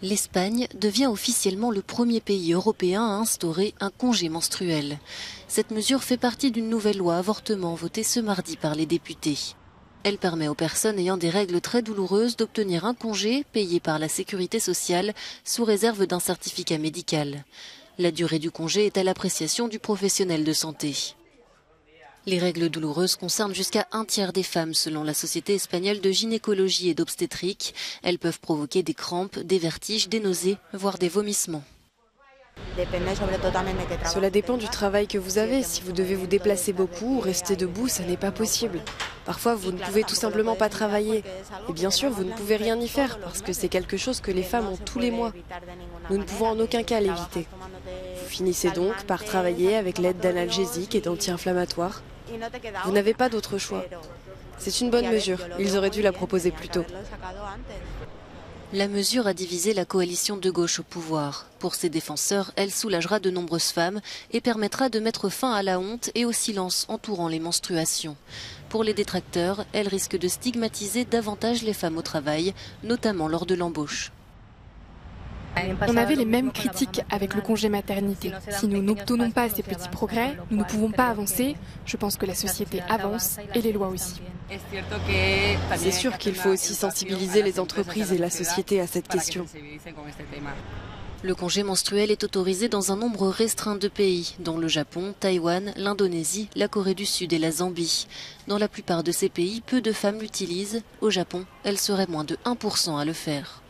L'Espagne devient officiellement le premier pays européen à instaurer un congé menstruel. Cette mesure fait partie d'une nouvelle loi avortement votée ce mardi par les députés. Elle permet aux personnes ayant des règles très douloureuses d'obtenir un congé payé par la sécurité sociale sous réserve d'un certificat médical. La durée du congé est à l'appréciation du professionnel de santé. Les règles douloureuses concernent jusqu'à un tiers des femmes selon la Société espagnole de gynécologie et d'obstétrique. Elles peuvent provoquer des crampes, des vertiges, des nausées, voire des vomissements. Cela dépend du travail que vous avez. Si vous devez vous déplacer beaucoup ou rester debout, ça n'est pas possible. Parfois, vous ne pouvez tout simplement pas travailler. Et bien sûr, vous ne pouvez rien y faire parce que c'est quelque chose que les femmes ont tous les mois. Nous ne pouvons en aucun cas l'éviter. Vous finissez donc par travailler avec l'aide d'analgésiques et d'anti-inflammatoires. Vous n'avez pas d'autre choix. C'est une bonne mesure. Ils auraient dû la proposer plus tôt. La mesure a divisé la coalition de gauche au pouvoir. Pour ses défenseurs, elle soulagera de nombreuses femmes et permettra de mettre fin à la honte et au silence entourant les menstruations. Pour les détracteurs, elle risque de stigmatiser davantage les femmes au travail, notamment lors de l'embauche. On avait les mêmes critiques avec le congé maternité. Si nous n'obtenons pas ces petits progrès, nous ne pouvons pas avancer. Je pense que la société avance et les lois aussi. C'est sûr qu'il faut aussi sensibiliser les entreprises et la société à cette question. Le congé menstruel est autorisé dans un nombre restreint de pays, dont le Japon, Taïwan, l'Indonésie, la Corée du Sud et la Zambie. Dans la plupart de ces pays, peu de femmes l'utilisent. Au Japon, elles seraient moins de 1% à le faire.